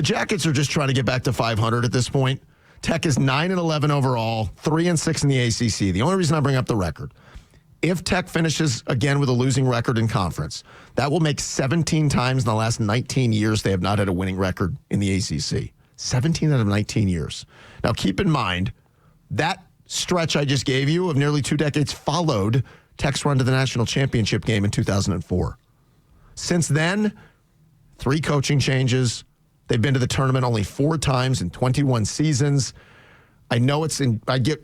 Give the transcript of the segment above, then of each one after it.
Jackets are just trying to get back to 500 at this point. Tech is 9-11 overall, 3-6 in the ACC. The only reason I bring up the record, if Tech finishes again with a losing record in conference, that will make 17 times in the last 19 years they have not had a winning record in the ACC. 17 out of 19 years. Now, keep in mind, that stretch I just gave you of nearly 2 decades followed Tech's run to the national championship game in 2004. Since then, 3 coaching changes. They've been to the tournament only 4 times in 21 seasons. I know I get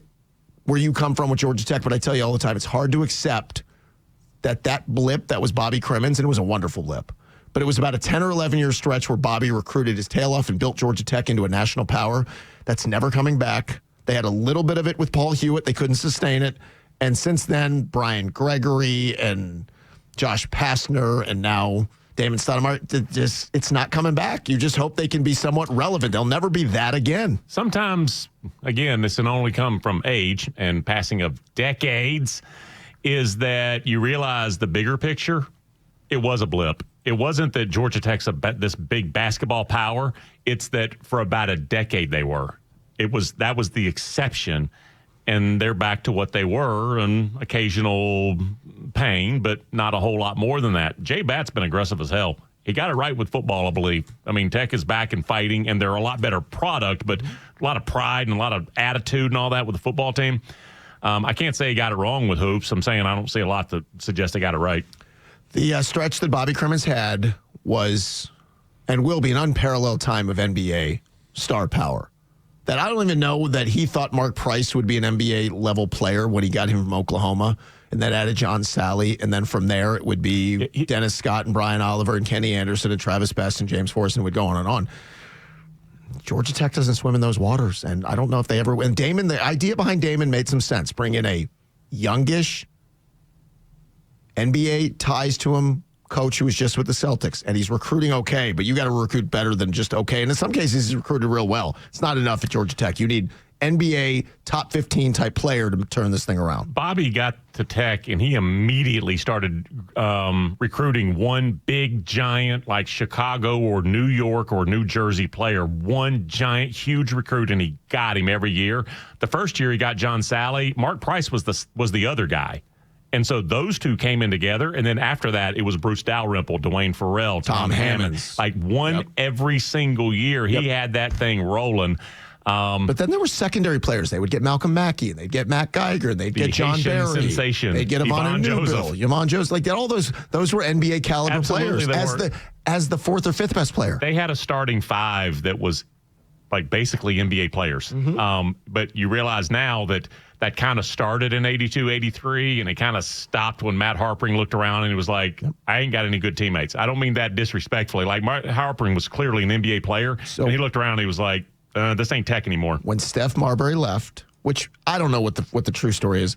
where you come from with Georgia Tech, but I tell you all the time, it's hard to accept that blip that was Bobby Crimmins, and it was a wonderful blip. But it was about a 10 or 11-year stretch where Bobby recruited his tail off and built Georgia Tech into a national power. That's never coming back. They had a little bit of it with Paul Hewitt. They couldn't sustain it. And since then, Brian Gregory and Josh Pastner and now Damon Stoudemire, it's not coming back. You just hope they can be somewhat relevant. They'll never be that again. Sometimes, again, this can only come from age and passing of decades, is that you realize the bigger picture, it was a blip. It wasn't that Georgia Tech's this big basketball power. It's that for about a decade they were. That was the exception, and they're back to what they were, and occasional pain, but not a whole lot more than that. Jay Batt's been aggressive as hell. He got it right with football, I believe. I mean, Tech is back and fighting, and they're a lot better product, but a lot of pride and a lot of attitude and all that with the football team. I can't say he got it wrong with hoops. I'm saying I don't see a lot that suggests they got it right. The stretch that Bobby Crimmins had was and will be an unparalleled time of NBA star power. That I don't even know that he thought Mark Price would be an NBA-level player when he got him from Oklahoma, and that added John Sally, and then from there it would be Dennis Scott and Brian Oliver and Kenny Anderson and Travis Best and James Forrest, would go on and on. Georgia Tech doesn't swim in those waters, and I don't know if they ever will. And Damon, the idea behind Damon made some sense. Bring in a youngish, NBA ties to him coach who was just with the Celtics, and he's recruiting okay, but you got to recruit better than just okay. And in some cases, he's recruited real well. It's not enough at Georgia Tech. You need NBA top 15 type player to turn this thing around. Bobby got to Tech, and he immediately started recruiting one big, giant, like Chicago or New York or New Jersey player, one giant, huge recruit, and he got him every year. The first year he got John Sally. Mark Price was the other guy. And so those two came in together, and then after that, it was Bruce Dalrymple, Dwayne Farrell, Tom Hammonds. Like every single year, he had that thing rolling. But then there were secondary players. They would get Malcolm Mackey, and they'd get Matt Geiger, and they'd get John Haitian Barry. Sensation. They'd get Yvonne Joseph. Yvonne Joseph. Like all those were NBA caliber Absolutely, players as the 4th or 5th best player. They had a starting 5 that was like basically NBA players. Mm-hmm. But you realize now that kind of started in 82, 83, and it kind of stopped when Matt Harpering looked around and he was like, I ain't got any good teammates. I don't mean that disrespectfully. Like, Harpering was clearly an NBA player, and he looked around and he was like, this ain't Tech anymore. When Steph Marbury left, which I don't know what the true story is,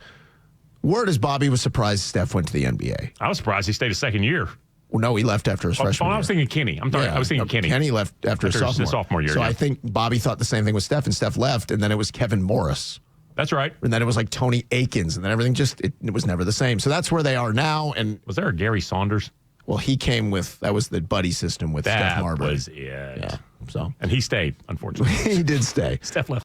word is Bobby was surprised Steph went to the NBA. I was surprised he stayed a second year. Well, no, he left after his freshman year. I was thinking Kenny. I was thinking Kenny. Kenny left after his sophomore year. So I think Bobby thought the same thing with Steph, and Steph left, and then it was Kevin Morris. That's right. And then it was like Tony Akins, and then everything it was never the same. So that's where they are now. And was there a Gary Saunders? Well, he came that was the buddy system with Steph Marbury. That was it. Yeah. So and he stayed, unfortunately. He did stay. Steph left.